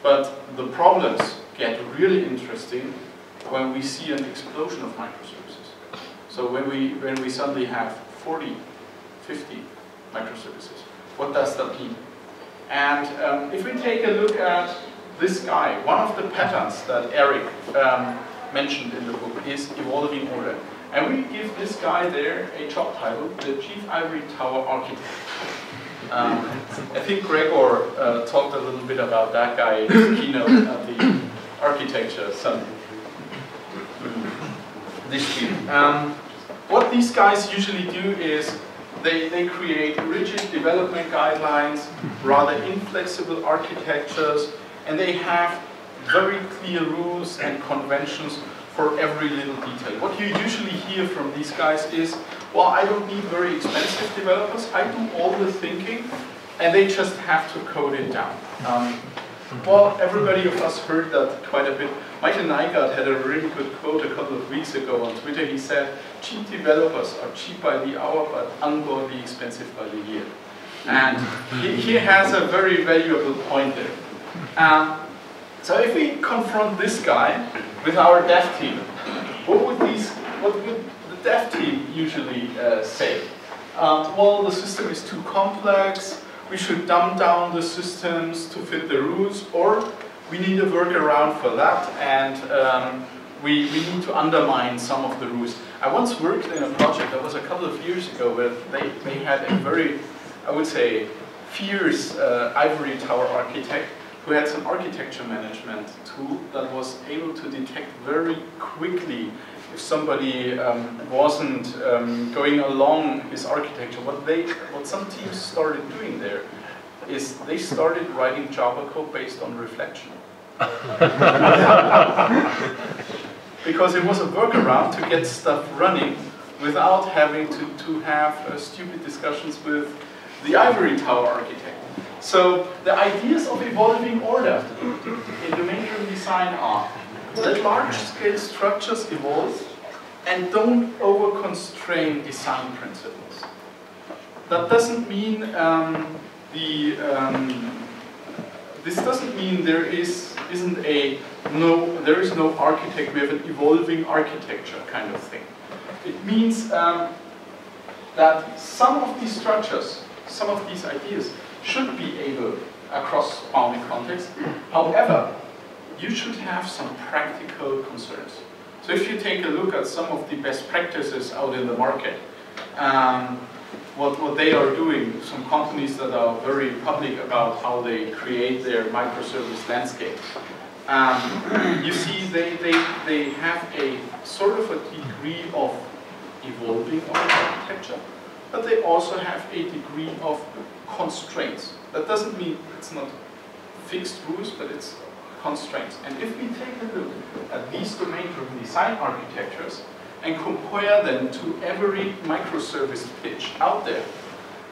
but the problems get really interesting when we see an explosion of microservices. So when we suddenly have 40, 50 microservices, what does that mean? And if we take a look at this guy, one of the patterns that Eric mentioned in the book is evolving order. And we give this guy there a job title, the Chief Ivory Tower Architect. I think Gregor talked a little bit about that guy in his keynote at the architecture summit this week. What these guys usually do is they create rigid development guidelines, rather inflexible architectures, and they have very clear rules and conventions for every little detail. What you usually hear from these guys is, well, I don't need very expensive developers, I do all the thinking, and they just have to code it down. Well, everybody of us heard that quite a bit. Michael Nygaard had a really good quote a couple of weeks ago on Twitter. He said, cheap developers are cheap by the hour, but ungodly expensive by the year. And he has a very valuable point there. So if we confront this guy with our dev team, what would the dev team usually say? Well, the system is too complex, we should dumb down the systems to fit the rules, or we need a workaround for that, and we need to undermine some of the rules. I once worked in a project that was a couple of years ago where they had a very, I would say, fierce ivory tower architect who had some architecture management tool that was able to detect very quickly if somebody wasn't going along his architecture. What some teams started doing there is they started writing Java code based on reflection. Because it was a workaround to get stuff running without having to have stupid discussions with the ivory tower architect. So the ideas of evolving order in domain-driven design are let large-scale structures evolve and don't over-constrain design principles. That doesn't mean this doesn't mean there is no architect. We have an evolving architecture kind of thing. It means that some of these structures, some of these ideas, should be able across boundary context. However, you should have some practical concerns. So if you take a look at some of the best practices out in the market, what they are doing, some companies that are very public about how they create their microservice landscape, you see they have a sort of a degree of evolving architecture, but they also have a degree of constraints. That doesn't mean it's not fixed rules, but it's constraints. And if we take a look at these domain-driven design architectures and compare them to every microservice pitch out there,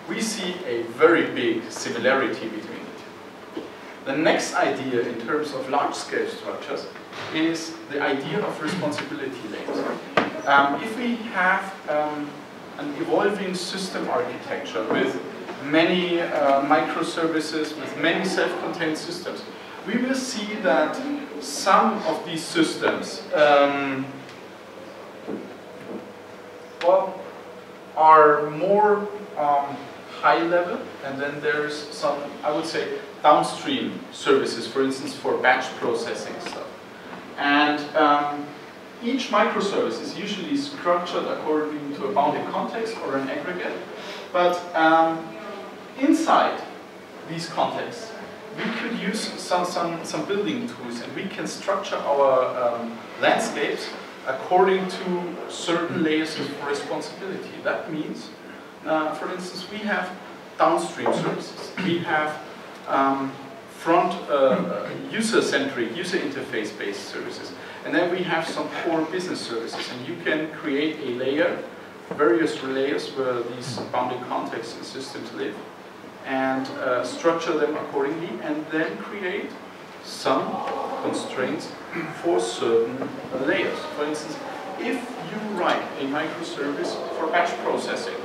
we see a very big similarity between the two. The next idea in terms of large-scale structures is the idea of responsibility layers. If we have an evolving system architecture with many microservices, with many self-contained systems, we will see that some of these systems are more high level, and then there's some, I would say, downstream services, for instance, for batch processing stuff. And each microservice is usually structured according to a bounded context or an aggregate, but inside these contexts, we could use some building tools, and we can structure our landscapes according to certain layers of responsibility. That means, for instance, we have downstream services. We have front user-centric, user interface-based services. And then we have some core business services. And you can create a layer, various layers where these bounded contexts and systems live, and structure them accordingly, and then create some constraints for certain layers. For instance, if you write a microservice for batch processing,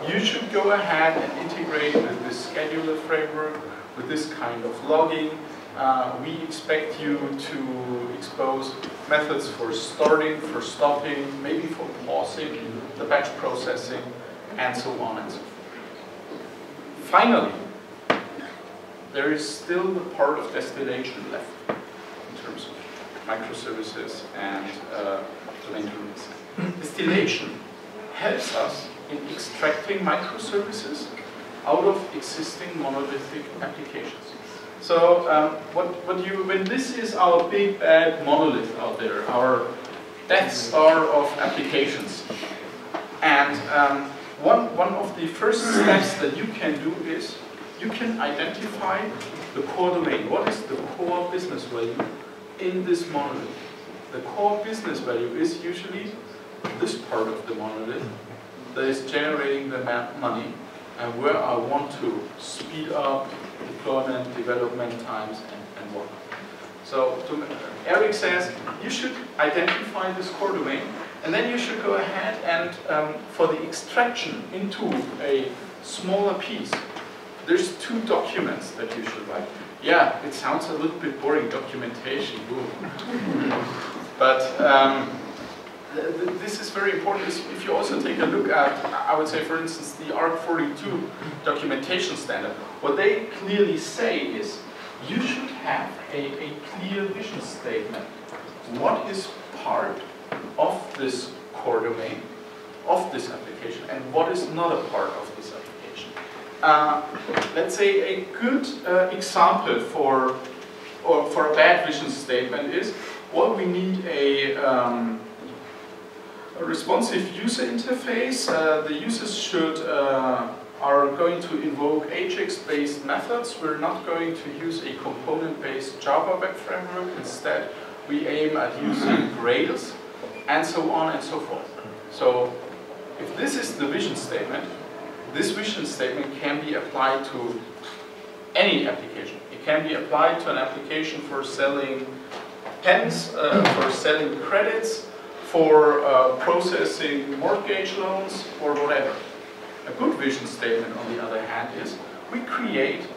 you should go ahead and integrate with this scheduler framework, with this kind of logging. We expect you to expose methods for starting, for stopping, maybe for pausing the batch processing, and so on and so forth. Finally, there is still the part of distillation left in terms of microservices and domain-driven design. Distillation helps us in extracting microservices out of existing monolithic applications. So when this is our big bad monolith out there, our Death Star of applications, and one of the first steps that you can do is you can identify the core domain. What is the core business value in this monolith? The core business value is usually this part of the monolith that is generating the money, and where I want to speed up deployment, development times, and whatnot. So Eric says you should identify this core domain, and then you should go ahead and for the extraction into a smaller piece, there's 2 documents that you should write. Yeah, it sounds a little bit boring, documentation, but this is very important. If you also take a look at, I would say, for instance, the ARC42 documentation standard, what they clearly say is you should have a clear vision statement. What is part of this core domain, of this application, and what is not a part of this application. Let's say a good example for a bad vision statement is, well, we need a responsive user interface. The users are going to invoke Ajax-based methods. We're not going to use a component-based Java web framework. Instead, we aim at using Rails, and so on and so forth. So, if this is the vision statement, this vision statement can be applied to any application. It can be applied to an application for selling pens, for selling credits, for processing mortgage loans, or whatever. A good vision statement, on the other hand, is we create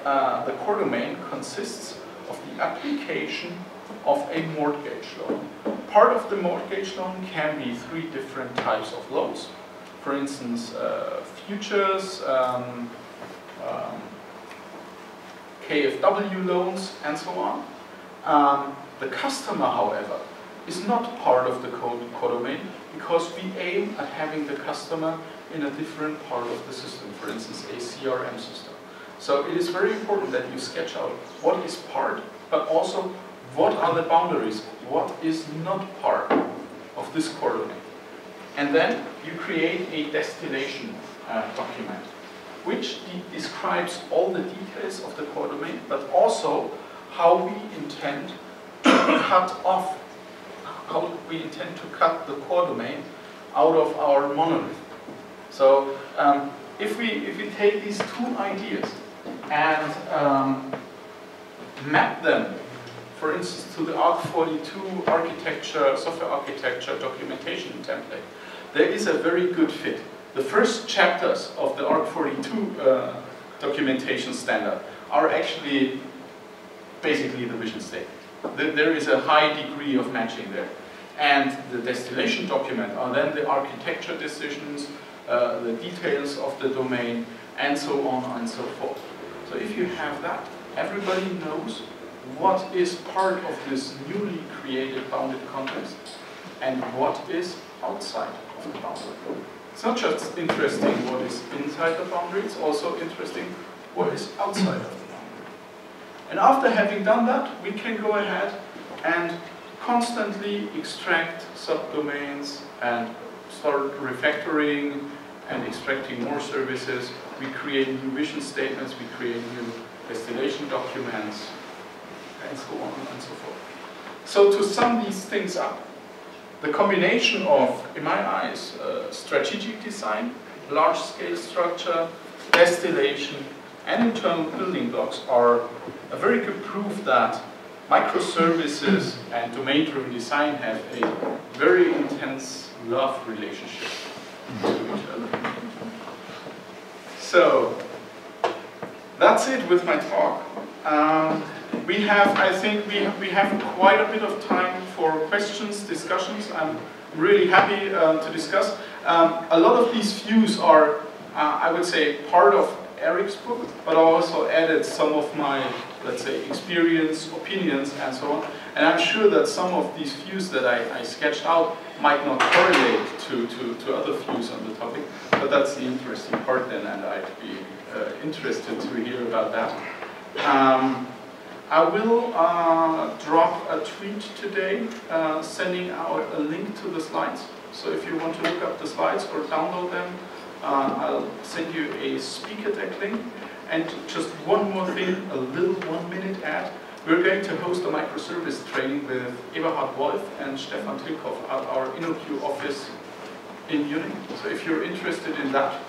the core domain consists of the application of a mortgage loan. Part of the mortgage loan can be 3 different types of loans. For instance, futures, KfW loans, and so on. The customer, however, is not part of the core domain, because we aim at having the customer in a different part of the system, for instance, a CRM system. So it is very important that you sketch out what is part, but also what are the boundaries, what is not part of this core domain. And then you create a distillation document, which describes all the details of the core domain, but also how we intend to cut off, how we intend to cut the core domain out of our monolith. So if we take these two ideas and map them, for instance, to the ARC42 architecture, software architecture documentation template, there is a very good fit. The first chapters of the ARC42 documentation standard are actually basically the vision statement. There is a high degree of matching there. And the destination document are then the architecture decisions, the details of the domain, and so on and so forth. So if you have that, everybody knows what is part of this newly created bounded context and what is outside of the boundary. It's not just interesting what is inside the boundary, it's also interesting what is outside of the boundary. And after having done that, we can go ahead and constantly extract subdomains and start refactoring and extracting more services. We create new vision statements, we create new destination documents, and so on and so forth. So to sum these things up, the combination of, in my eyes, strategic design, large-scale structure, distillation, and internal building blocks are a very good proof that microservices and domain-driven design have a very intense love relationship to each other. So, that's it with my talk. I think we have quite a bit of time for questions, discussions. I'm really happy to discuss. A lot of these views are, I would say, part of Eric's book, but I also added some of my, let's say, experience, opinions, and so on. And I'm sure that some of these views that I sketched out might not correlate to other views on the topic, but that's the interesting part then, and I'd be interested to hear about that. I will drop a tweet today sending out a link to the slides. So if you want to look up the slides or download them, I'll send you a speaker deck link. And just one more thing, a little 1-minute ad. We're going to host a microservice training with Eberhard Wolf and Stefan Tilkoff at our InnoQ office in Munich. So if you're interested in that,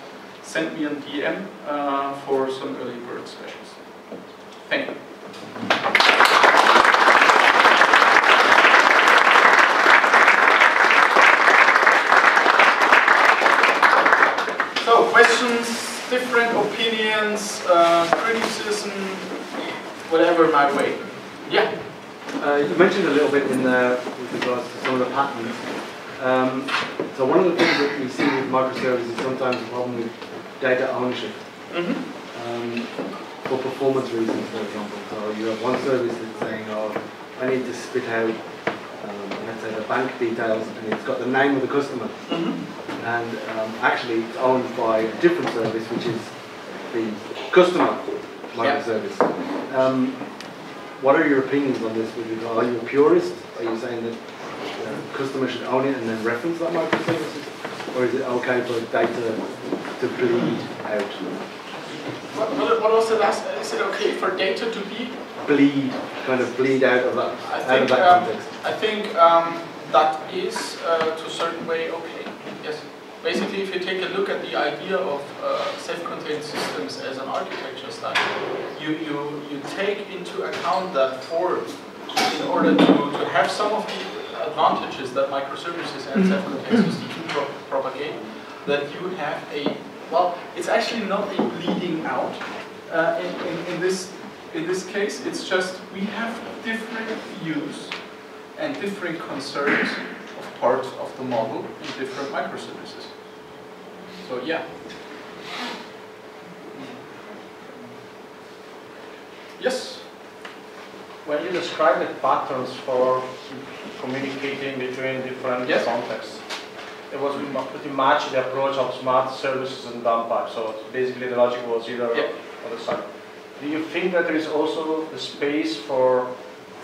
send me a DM for some early bird specials. Thank you. So, questions, different opinions, criticism, whatever my way. Yeah? You mentioned a little bit in with regards to some of the patterns. So one of the things that we see with microservices is sometimes a problem with data ownership. For performance reasons, for example. So you have one service that's saying, oh, I need to spit out, let's say, the bank details, and it's got the name of the customer. And actually it's owned by a different service, which is the customer microservice. What are your opinions on this? Are you a purist? Are you saying that customers should own it and then reference that microservices? Or is it okay for data to bleed out? What was the last? Is it okay for data to be? Bleed out of that, context. I think that is to a certain way okay. Yes. Basically, if you take a look at the idea of self-contained systems as an architecture style, you take into account that in order to have some of the advantages that microservices and self-contained systems propagate, that you have well, it's actually not a bleeding out in this case. It's just we have different views and different concerns of parts of the model in different microservices. So yeah. Yes? When you describe the patterns for communicating between different contexts, it was pretty much the approach of smart services and downtime. So basically the logic was either other side. Do you think that there is also the space for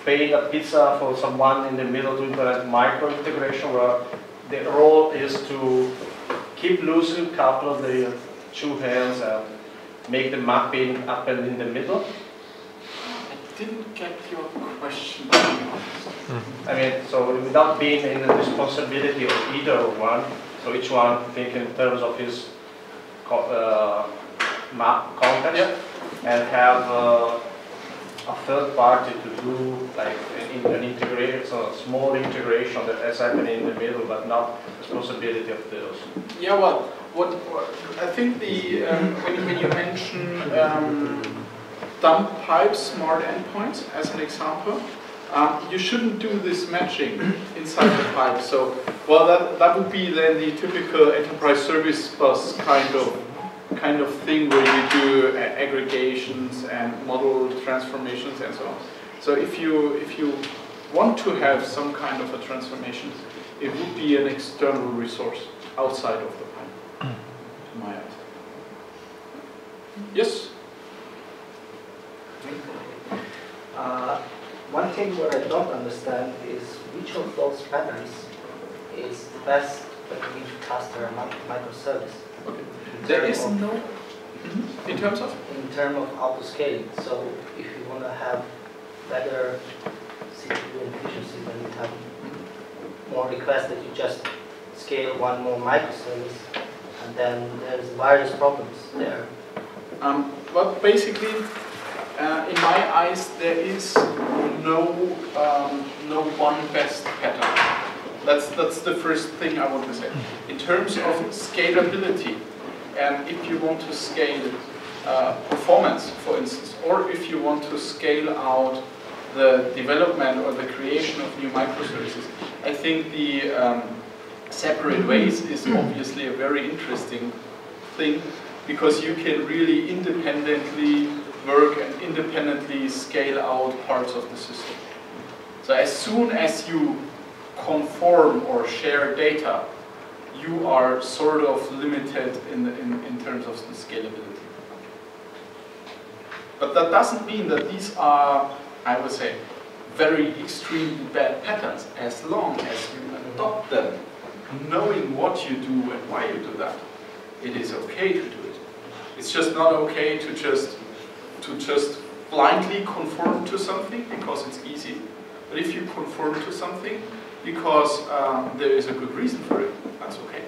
paying a pizza for someone in the middle to implement micro integration, where the role is to keep losing a couple of the two hands and make the mapping happen in the middle? didn't get your question. I mean, so without being in the responsibility of either one, so each one think in terms of his context, and have a third party to do like an integration, so a small integration that has happened in the middle, but not responsibility of those. Yeah, well, what I think the when you mention dump pipes, smart endpoints as an example, you shouldn't do this matching inside the pipe. So, well, that would be then the typical enterprise service bus kind of thing where you do aggregations and model transformations and so on. So if you want to have some kind of a transformation, it would be an external resource outside of the pipe, to my eyes. Yes? One thing what I don't understand is which of those patterns is the best that we cluster a microservice. Okay. There is no. In terms of? In terms of auto scaling. So if you want to have better CPU efficiency, then you have more requests that you just scale one more microservice, and then there's various problems there. But basically, in my eyes, there is no one best pattern. That's the first thing I want to say. In terms of scalability, and if you want to scale performance, for instance, or if you want to scale out the development or the creation of new microservices, I think the separate ways is obviously a very interesting thing, because you can really independently work and independently scale out parts of the system. So as soon as you conform or share data, you are sort of limited in terms of the scalability. But that doesn't mean that these are, I would say, very extremely bad patterns, as long as you adopt them, knowing what you do and why you do that. It is okay to do it. It's just not okay to just blindly conform to something because it's easy. But if you conform to something because there is a good reason for it, that's okay.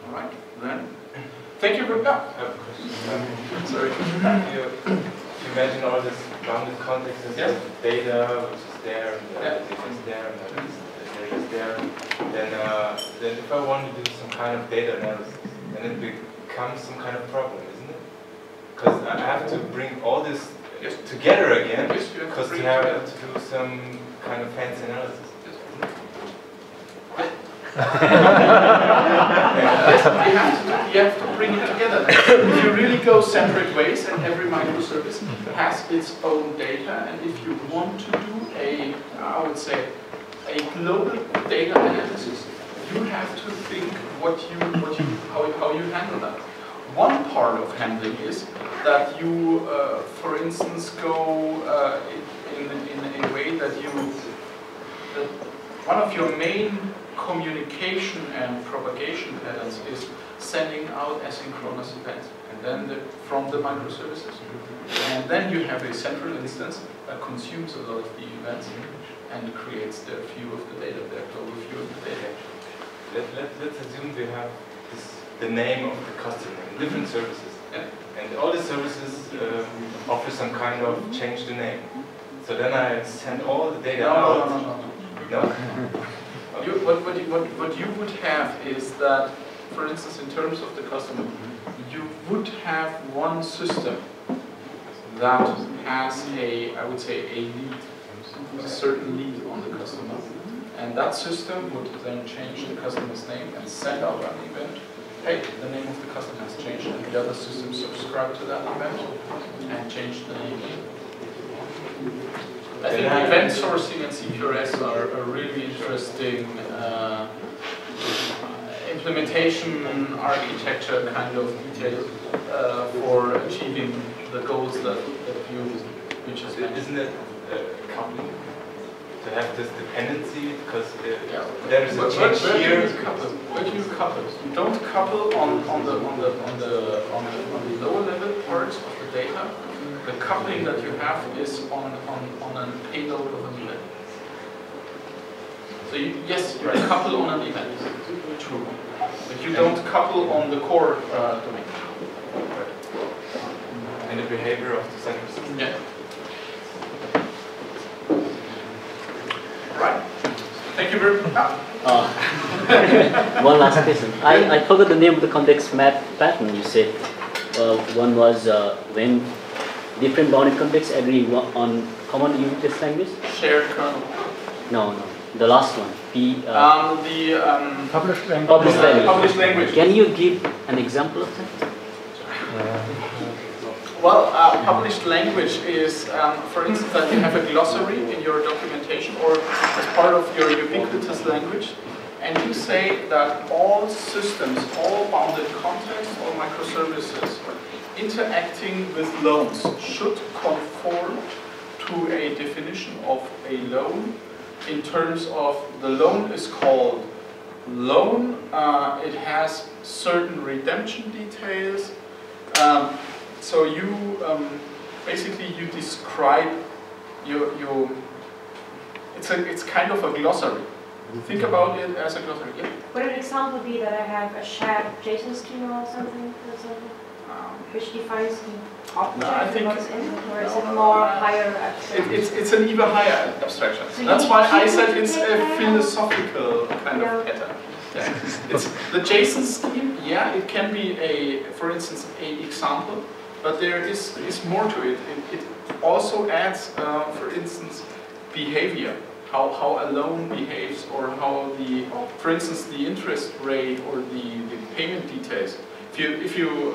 All right, then. Thank you, Rebecca. I have a question. Sorry. You imagine all this bounded context as data, which is there, and the data is there, and the data is there. Then if I want to do some kind of data analysis, then it becomes some kind of problem, isn't it? Because I have to bring all this together again, because to have to do some kind of fancy analysis. You have to bring it together. If you really go separate ways, and every microservice has its own data, and if you want to do I would say, a global data analysis, you have to think how you handle that. One part of handling is that you, for instance, go in a way that one of your main communication and propagation patterns is sending out asynchronous events, and then from the microservices. And then you have a central instance that consumes a lot of the events and creates their view of the data, their global view of the data. Let's assume we have the name of the customer in different services. And all the services offer some kind of change the name. So then I send all the data out. No? What you would have is that, for instance, in terms of the customer, you would have one system that has I would say, a lead, a certain lead on the customer. And that system would then change the customer's name and send out an event. Hey, the name of the customer has changed, and the other system subscribe to that event and change the name. I think event sourcing and CQRS are a really interesting implementation architecture kind of detail for achieving the goals that you just mentioned. Isn't it coupling? to have this dependency because there is a change where here. do you couple? Where do you couple? You don't couple on the lower level parts of the data. The coupling that you have is on a payload of an event. So yes, you couple on an event. True. But you don't couple on the core domain. And the behavior of the central system. Yeah. Right. Thank you very much. One last question. I forgot the name of the context map pattern you said. One was when different bounded contexts agree on common unit test language? Shared kernel. No. The last one. Published language. Published language. Can you give an example of that? Well, published language is, for instance, that you have a glossary in your documentation or as part of your ubiquitous language, and you say that all systems, all bounded contexts, all microservices interacting with loans should conform to a definition of a loan in terms of the loan is called loan, it has certain redemption details. So you basically you describe your it's kind of a glossary. Think about it as a glossary. Yeah. Would an example be that I have a shared JSON schema or something, for example, which defines the object and what's in it, or is it more higher abstraction? It's an even higher abstraction. So that's why I said it's a philosophical kind of pattern. Yeah. It's the JSON scheme. Yeah, it can be for instance, a example. But there is more to it. It also adds, for instance, behavior, how a loan behaves, or how for instance, the interest rate or the payment details. If you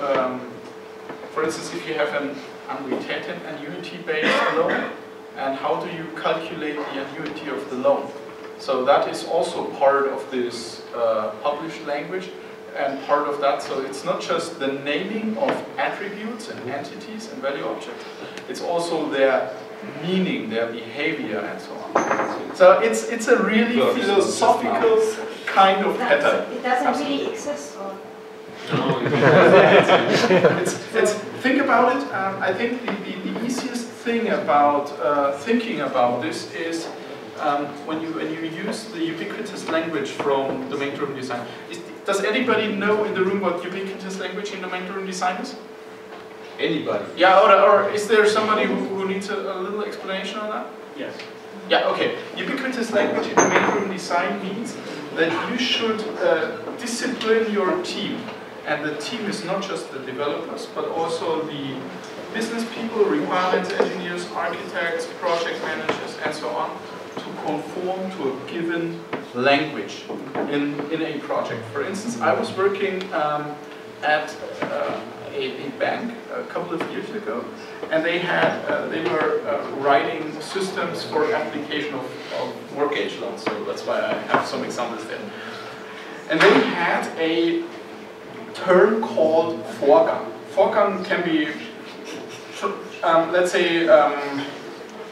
for instance, if you have an unretentive annuity-based loan, and how do you calculate the annuity of the loan? So that is also part of this published language. And part of that, so it's not just the naming of attributes and entities and value objects, it's also their meaning, their behavior, and so on. So it's a really philosophical kind of pattern. It doesn't really exist, or? No, think about it. I think the easiest thing about thinking about this is when you use the ubiquitous language from domain-driven design. Does anybody know in the room what ubiquitous language in domain-driven design is? Anybody? Yeah, or is there somebody who needs a little explanation on that? Yes. Yeah, okay. Ubiquitous language in domain-driven design means that you should discipline your team. And the team is not just the developers, but also the business people, requirements engineers, architects, project managers, and so on, to conform to a given language in a project. For instance, I was working at a bank a couple of years ago, and they were writing systems for application of mortgage loans. So that's why I have some examples there. And they had a term called Vorgang. Vorgang can be, let's say,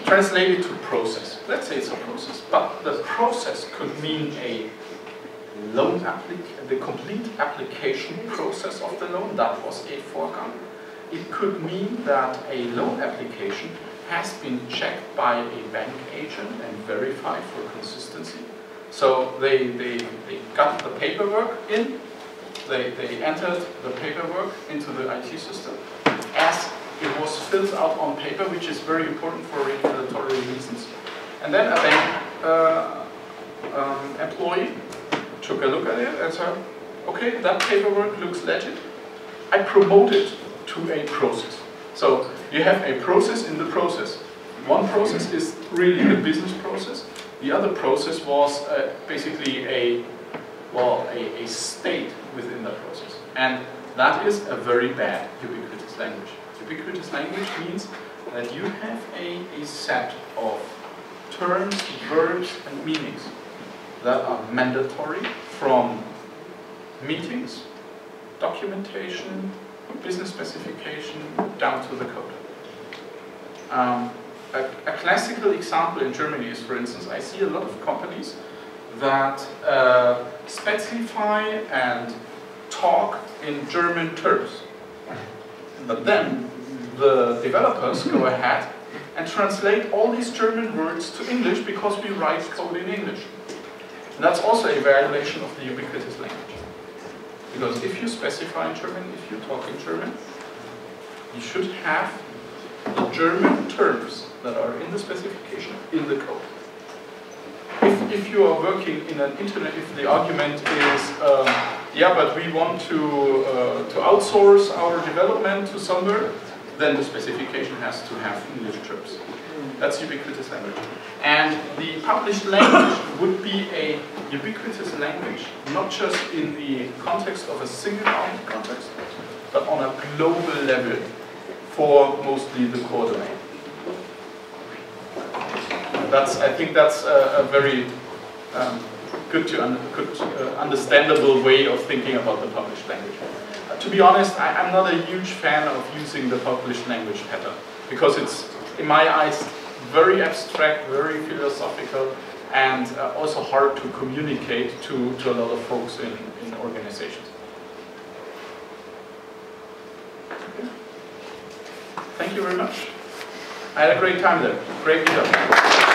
translated to process. Let's say it's a process, but the process could mean a loan the complete application process of the loan. That was a Vorgang. It could mean that a loan application has been checked by a bank agent and verified for consistency. So they got the paperwork in, they entered the paperwork into the IT system as it was filled out on paper, which is very important for regulatory reasons. And then a bank employee took a look at it and said, okay, that paperwork looks legit. I promote it to a process. So you have a process in the process. One process is really the business process. The other process was basically a state within the process. And that is a very bad ubiquitous language. Ubiquitous language means that you have a set of terms, verbs, and meanings that are mandatory from meetings, documentation, business specification, down to the code. a classical example in Germany is, for instance, I see a lot of companies that specify and talk in German terms. But then the developers go ahead and translate all these German words to English because we write code in English. And that's also a violation of the ubiquitous language. Because if you specify in German, if you talk in German, you should have the German terms that are in the specification in the code. If you are working in an internet, if the argument is, yeah, but we want to outsource our development to somewhere, then the specification has to have English terms. That's ubiquitous language. And the published language would be a ubiquitous language, not just in the context of a single context, but on a global level for mostly the core domain. I think that's a very good understandable way of thinking about the published language. To be honest, I'm not a huge fan of using the published language pattern because it's, in my eyes, very abstract, very philosophical, and also hard to communicate to a lot of folks in organizations. Okay. Thank you very much. I had a great time there. Great meetup.